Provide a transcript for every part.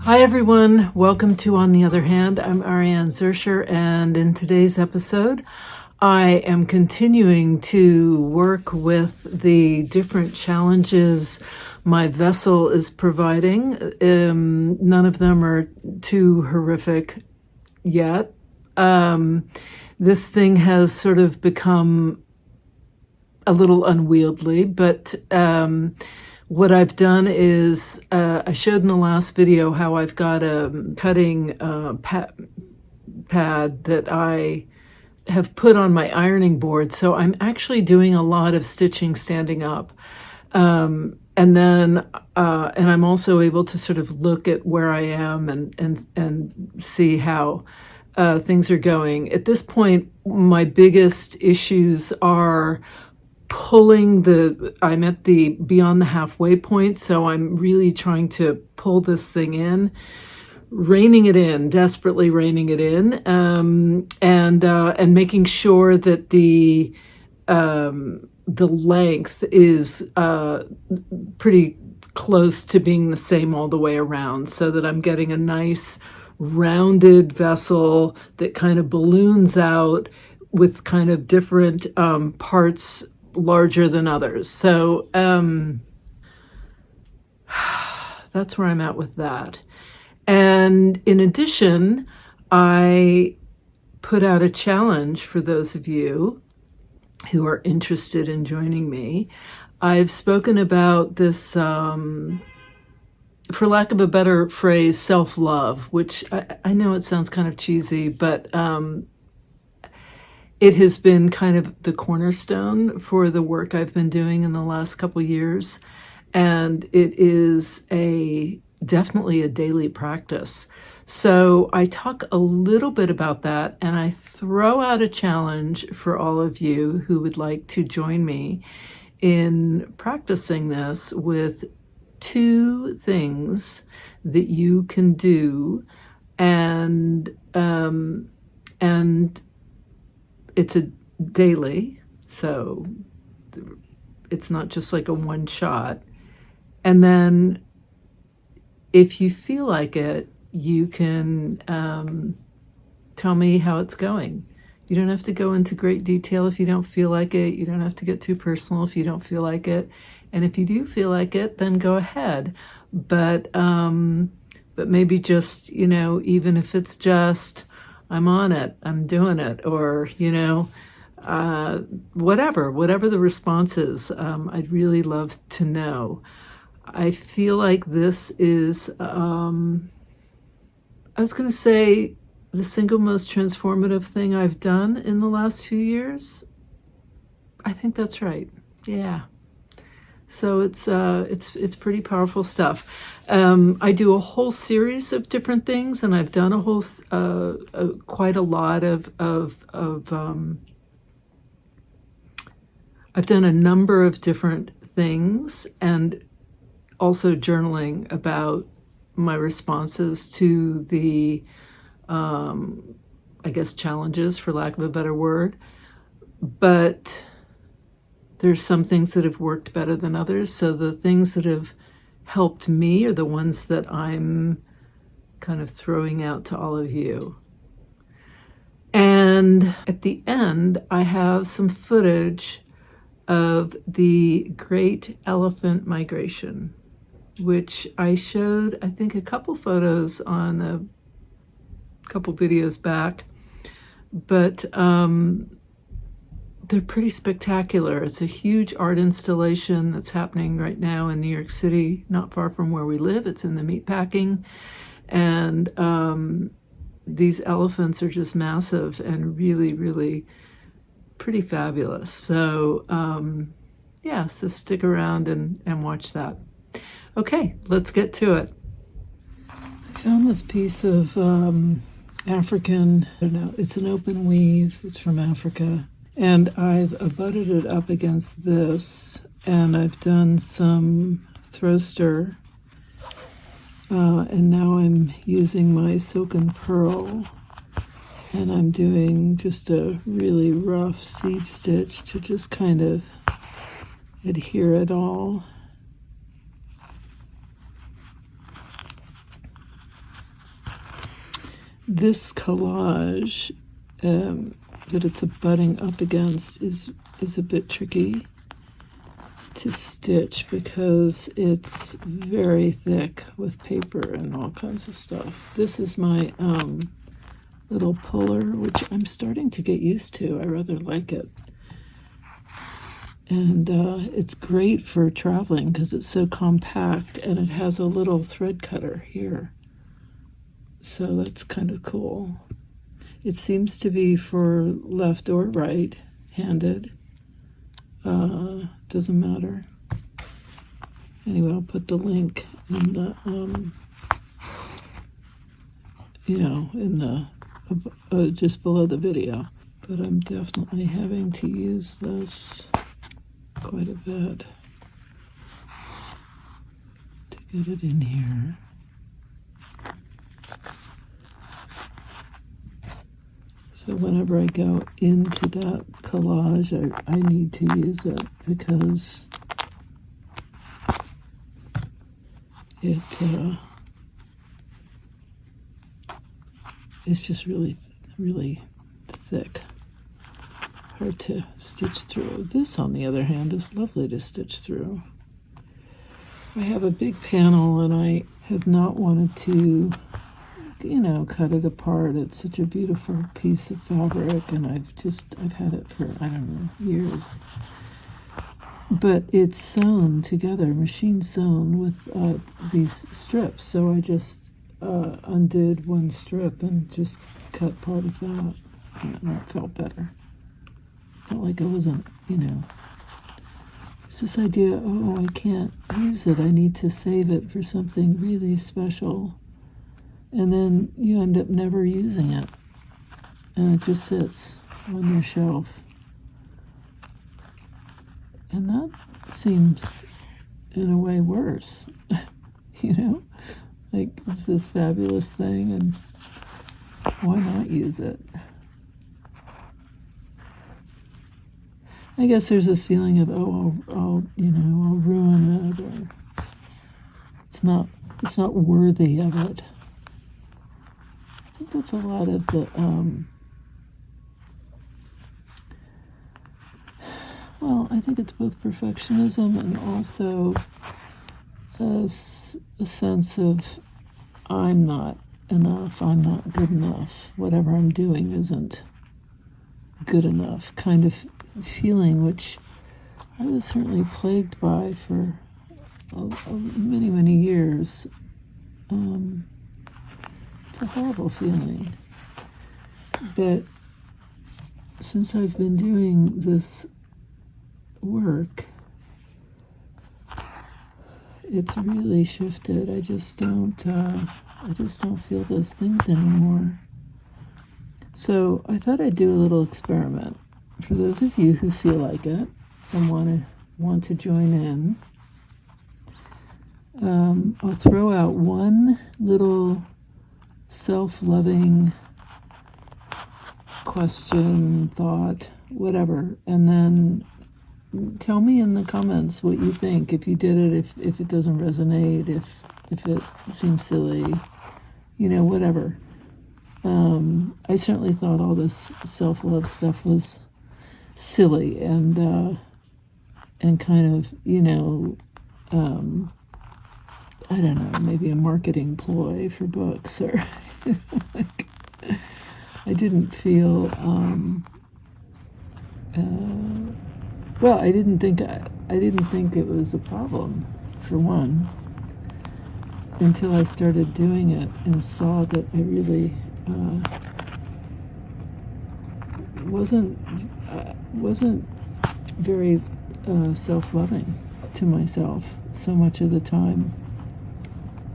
Hi everyone, welcome to On the Other Hand. I'm Ariane Zurcher, and in today's episode I am continuing to work with the different challenges my vessel is providing. None of them are too horrific yet. This thing has sort of become a little unwieldy, but what I've done is, I showed in the last video how I've got a cutting pad that I have put on my ironing board. So I'm actually doing a lot of stitching standing up. And I'm also able to sort of look at where I am and see how things are going. At this point, my biggest issues are I'm at the beyond the halfway point, so I'm really trying to pull this thing in, reining it in, desperately reining it in, and making sure that the length is pretty close to being the same all the way around, so that I'm getting a nice rounded vessel that kind of balloons out with kind of different parts larger than others. So that's where I'm at with that. And in addition, I put out a challenge for those of you who are interested in joining me. I've spoken about this, for lack of a better phrase, self-love, which I know it sounds kind of cheesy, but it has been kind of the cornerstone for the work I've been doing in the last couple years. And it is definitely a daily practice. So I talk a little bit about that, and I throw out a challenge for all of you who would like to join me in practicing this with 2 things that you can do, and it's a daily, so it's not just like a one shot. And then if you feel like it, you can tell me how it's going. You don't have to go into great detail if you don't feel like it. You don't have to get too personal if you don't feel like it. And if you do feel like it, then go ahead. But maybe just, even if it's just, I'm on it, I'm doing it, or, whatever the response is, I'd really love to know. I feel like this is, I was going to say, the single most transformative thing I've done in the last few years. I think that's right. Yeah. So it's pretty powerful stuff. I do a whole series of different things, and I've done quite a lot I've done a number of different things, and also journaling about my responses to the, I guess, challenges, for lack of a better word. But there's some things that have worked better than others. So the things that have helped me are the ones that I'm kind of throwing out to all of you. And at the end, I have some footage of the Great Elephant Migration, which I showed, I think, a couple photos on a couple videos back. But they're pretty spectacular. It's a huge art installation that's happening right now in New York City, not far from where we live. It's in the Meatpacking. And these elephants are just massive and really, really pretty fabulous. So, so stick around and watch that. Okay, let's get to it. I found this piece of African, I don't know, it's an open weave. It's from Africa. And I've abutted it up against this, and I've done some throw-stir, and now I'm using my silken pearl, and I'm doing just a really rough seed stitch to just kind of adhere it all. this collage that it's abutting up against is a bit tricky to stitch because it's very thick with paper and all kinds of stuff. This is my little puller, which I'm starting to get used to. I rather like it. And it's great for traveling because it's so compact, and it has a little thread cutter here. So that's kind of cool. It seems to be for left or right-handed. Doesn't matter. Anyway, I'll put the link in the, just below the video. But I'm definitely having to use this quite a bit to get it in here. So whenever I go into that collage, I need to use it because it's just really, really thick. Hard to stitch through. This, on the other hand, is lovely to stitch through. I have a big panel and I have not wanted to cut it apart. It's such a beautiful piece of fabric, and I've had it for, I don't know, years. But it's sewn together, machine sewn with these strips. So I just undid one strip and just cut part of that. And that felt better. Felt like I wasn't, It's this idea, I can't use it. I need to save it for something really special. And then you end up never using it. And it just sits on your shelf. And that seems, in a way, worse. Like, it's this fabulous thing, and why not use it? I guess there's this feeling of, I'll ruin it, or it's not worthy of it. I think that's a lot of the, I think it's both perfectionism and also a sense of I'm not enough, I'm not good enough, whatever I'm doing isn't good enough kind of feeling, which I was certainly plagued by for many, many years. It's a horrible feeling. But since I've been doing this work, it's really shifted. I just don't feel those things anymore. So I thought I'd do a little experiment. For those of you who feel like it and want to join in, I'll throw out one little self-loving question, thought, whatever, and then tell me in the comments what you think, if you did it, if it doesn't resonate, if it seems silly, whatever. I certainly thought all this self-love stuff was silly and kind of, I don't know, maybe a marketing ploy for books, or like, I didn't feel, I didn't think it was a problem, for one, until I started doing it and saw that I really wasn't very self-loving to myself so much of the time.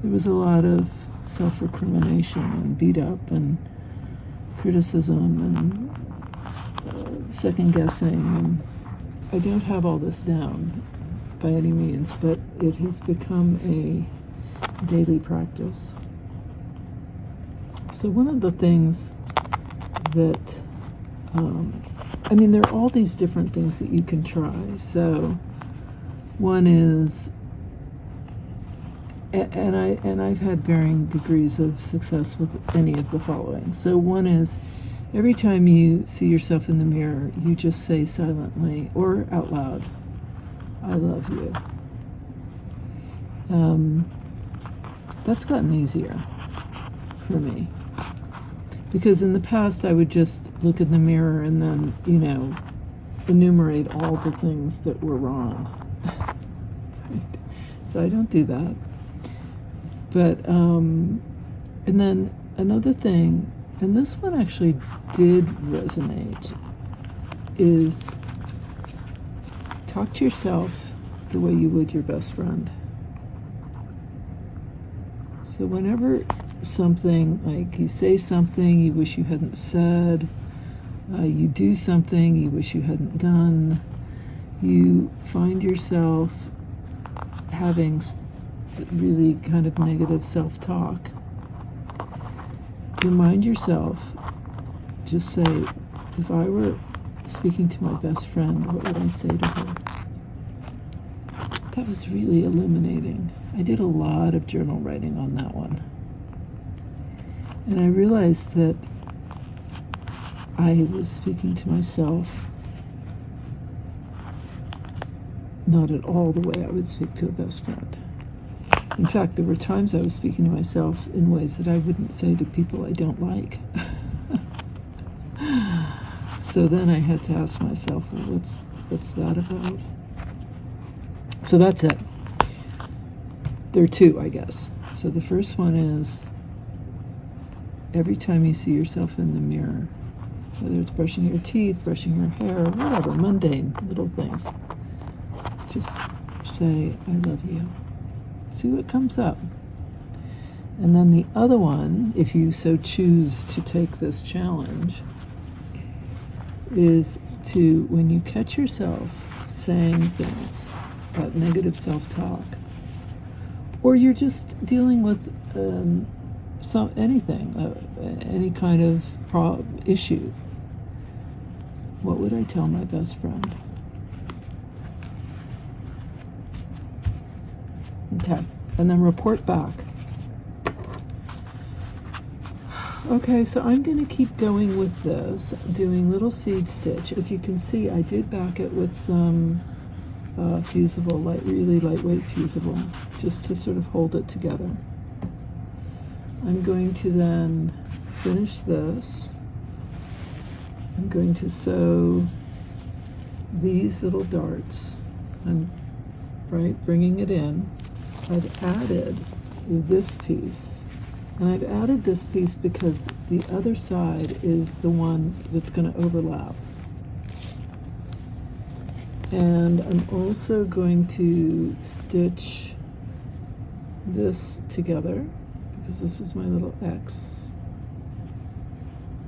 There was a lot of self-recrimination and beat up and criticism and second-guessing. And I don't have all this down by any means, but it has become a daily practice. So one of the things that, there are all these different things that you can try. So one is and I've had varying degrees of success with any of the following. So one is, every time you see yourself in the mirror, you just say silently or out loud, "I love you." That's gotten easier for me, because in the past I would just look in the mirror and then, enumerate all the things that were wrong. So I don't do that. But, and then another thing, and this one actually did resonate, is talk to yourself the way you would your best friend. So whenever something, like you say something you wish you hadn't said, you do something you wish you hadn't done, you find yourself having really kind of negative self-talk, remind yourself, just say, if I were speaking to my best friend, what would I say to her? That was really illuminating. I did a lot of journal writing on that one. And I realized that I was speaking to myself not at all the way I would speak to a best friend. In fact, there were times I was speaking to myself in ways that I wouldn't say to people I don't like. So then I had to ask myself, well, what's that about? So that's it. There are two, I guess. So the first one is, every time you see yourself in the mirror, whether it's brushing your teeth, brushing your hair, whatever, mundane little things, just say, "I love you." See what comes up. And then the other one, if you so choose to take this challenge, is to, when you catch yourself saying things about negative self-talk, or you're just dealing with any kind of issue, what would I tell my best friend? Okay, and then report back. Okay, so I'm going to keep going with this, doing little seed stitch. As you can see, I did back it with some fusible, really lightweight fusible, just to sort of hold it together. I'm going to then finish this. I'm going to sew these little darts. I'm bringing it in. I've added this piece, and I've added this piece because the other side is the one that's going to overlap. And I'm also going to stitch this together, because this is my little X.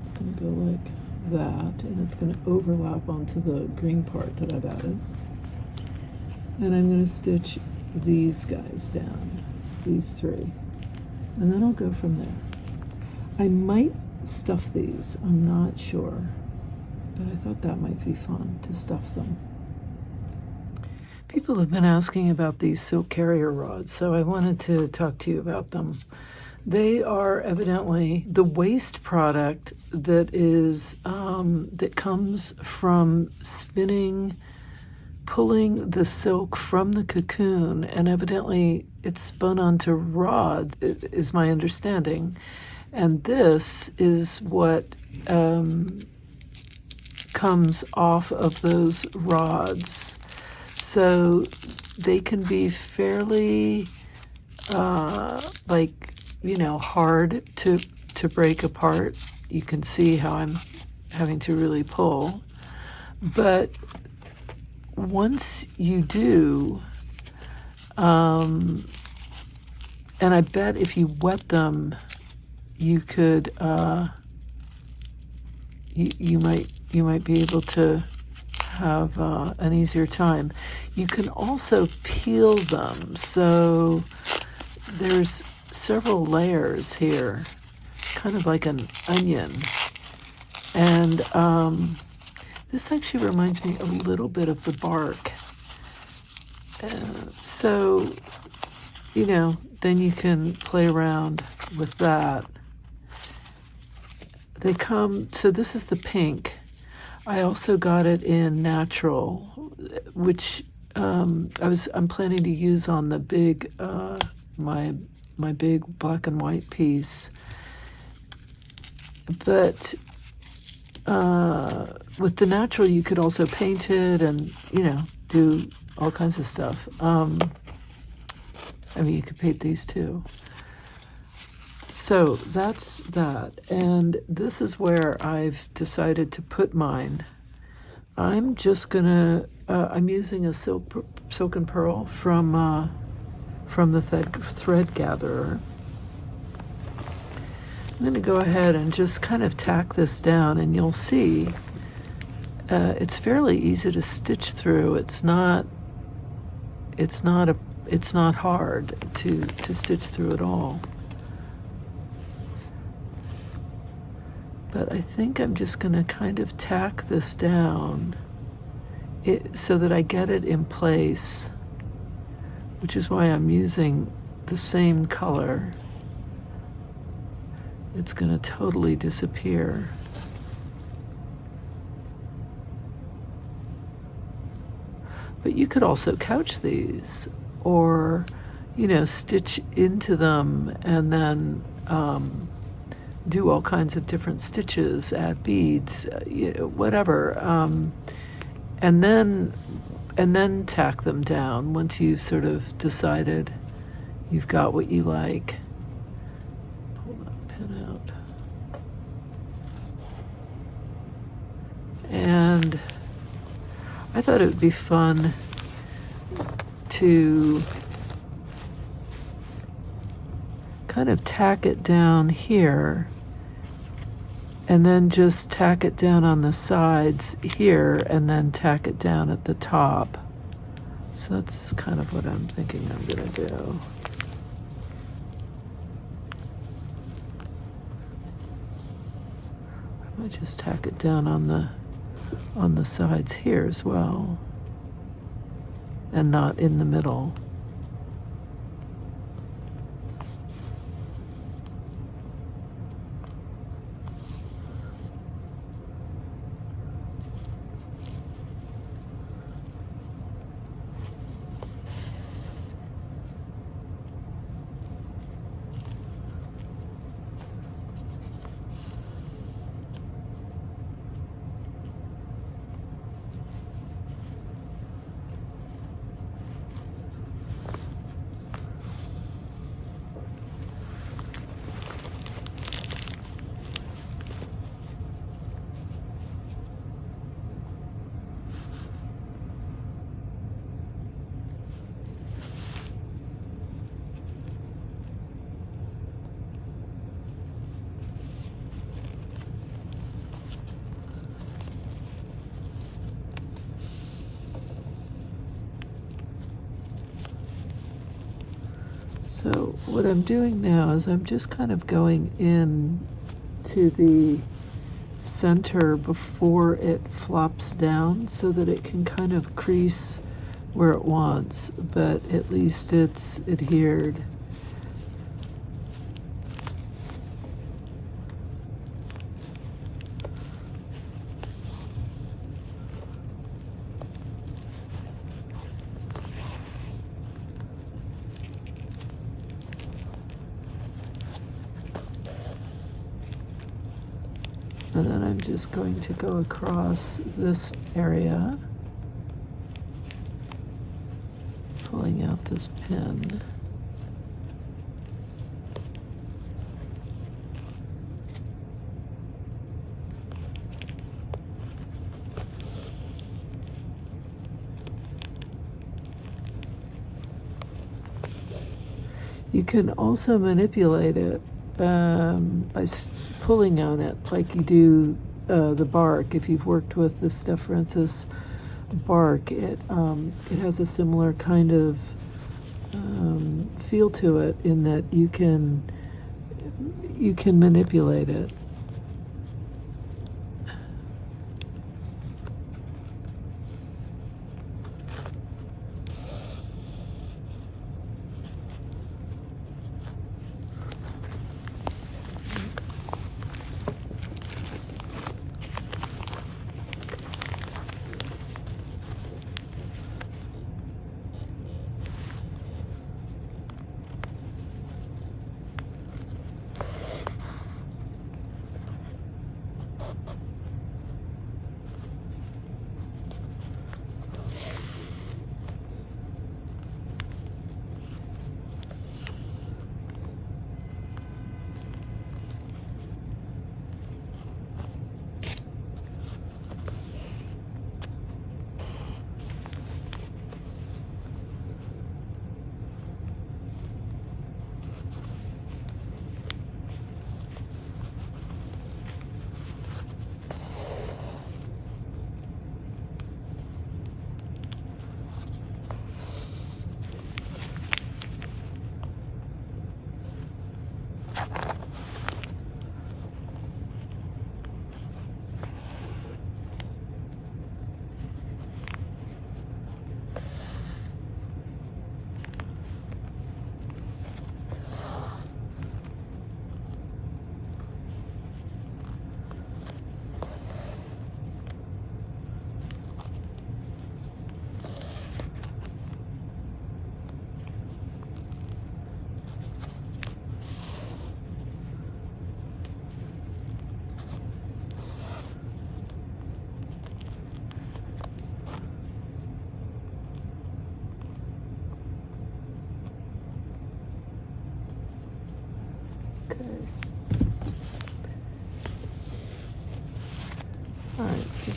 It's going to go like that, and it's going to overlap onto the green part that I've added. And I'm going to stitch these guys down, these three, and then I'll go from there. I might stuff these, I'm not sure, but I thought that might be fun to stuff them. People have been asking about these silk carrier rods, so I wanted to talk to you about them. They are evidently the waste product that is that comes from spinning, pulling the silk from the cocoon, and evidently it's spun onto rods, is my understanding. And this is what comes off of those rods. So they can be fairly hard to break apart. You can see how I'm having to really pull. But once you do, and I bet if you wet them, you could you might be able to have an easier time. You can also peel them, so there's several layers here, kind of like an onion. And this actually reminds me a little bit of the bark. So you know, then you can play around with that. They come, so this is the pink. I also got it in natural, which I'm planning to use on the big, my big black and white piece. But with the natural, you could also paint it and, you know, do all kinds of stuff. I mean, you could paint these too. So that's that. And this is where I've decided to put mine. I'm just gonna, I'm using a silk and pearl from the thread gatherer. I'm going to go ahead and just kind of tack this down, and you'll see it's fairly easy to stitch through. It's not hard to stitch through at all. But I think I'm just going to kind of tack this down so that I get it in place, which is why I'm using the same color. It's going to totally disappear. But you could also couch these, or, you know, stitch into them and then do all kinds of different stitches, add beads, whatever, and then tack them down once you've sort of decided you've got what you like. Pull that pin out. And I thought it would be fun to kind of tack it down here and then just tack it down on the sides here and then tack it down at the top. So that's kind of what I'm thinking I'm gonna do. I might just tack it down on the sides here as well, and not in the middle. So what I'm doing now is I'm just kind of going in to the center before it flops down so that it can kind of crease where it wants, but at least it's adhered. And then I'm just going to go across this area, pulling out this pin. You can also manipulate it by pulling on it like you do the bark. If you've worked with the Steph Francis bark, it has a similar kind of feel to it in that you can manipulate it.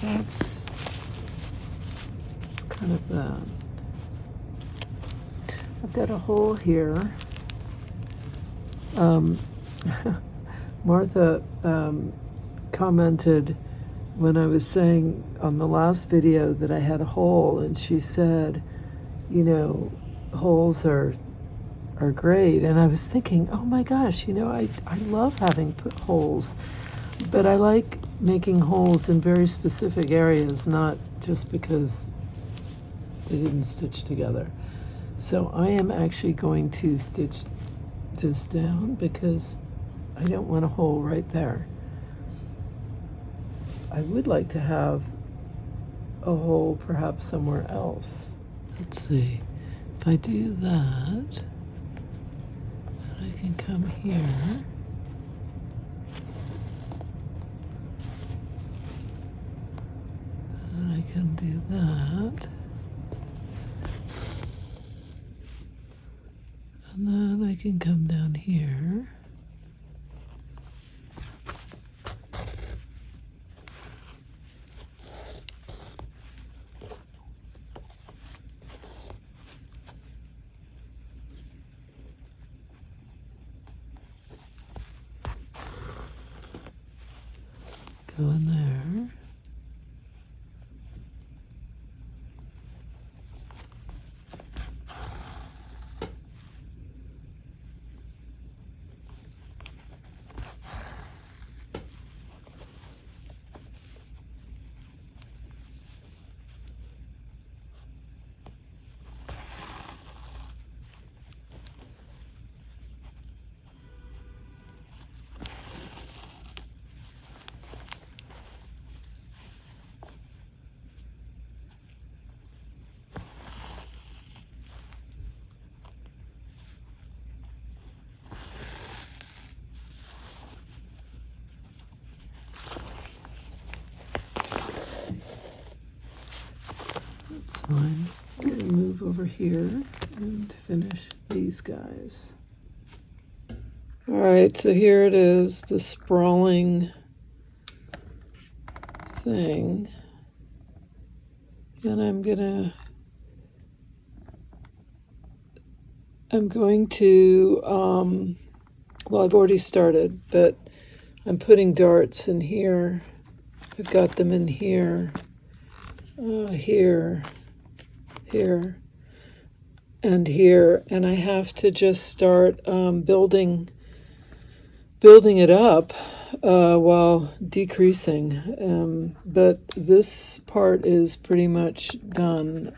So that's kind of that. I've got a hole here. Martha commented when I was saying on the last video that I had a hole, and she said, you know, holes are great. And I was thinking, oh my gosh, you know, I love having holes, but I like making holes in very specific areas, not just because they didn't stitch together. So I am actually going to stitch this down because I don't want a hole right there. I would like to have a hole perhaps somewhere else. Let's see, if I do that, I can come here. And I can do that. And then I can come down here. Go in there. Fine. I'm going to move over here and finish these guys. All right, so here it is, the sprawling thing. And I'm going to, well, I've already started, but I'm putting darts in here. I've got them in here, here, here, and here, and I have to just start building it up while decreasing. But this part is pretty much done,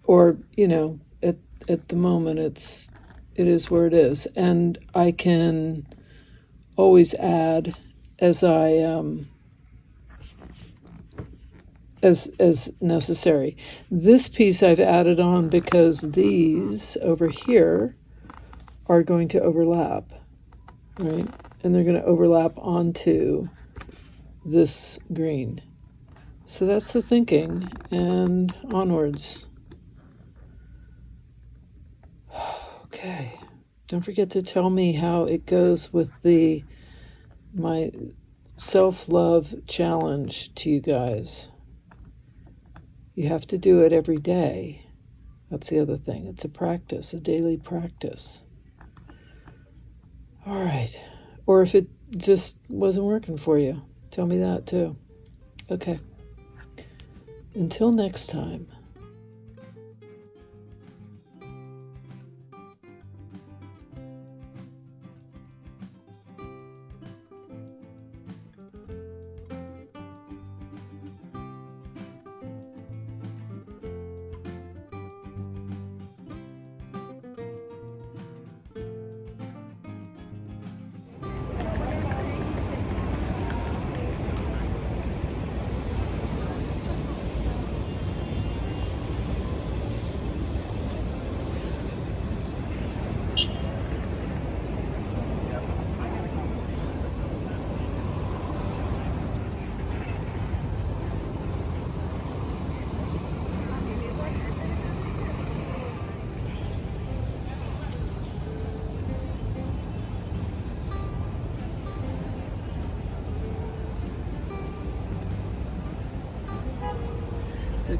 or you know, at the moment it is where it is, and I can always add as I as necessary. This piece I've added on because these over here are going to overlap, right? And they're going to overlap onto this green. So that's the thinking, and onwards. Okay. Don't forget to tell me how it goes with my self-love challenge to you guys. You have to do it every day. That's the other thing. It's a practice, a daily practice. All right. Or if it just wasn't working for you, tell me that too. Okay. Until next time.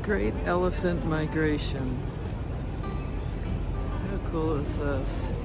Great elephant migration. How cool is this?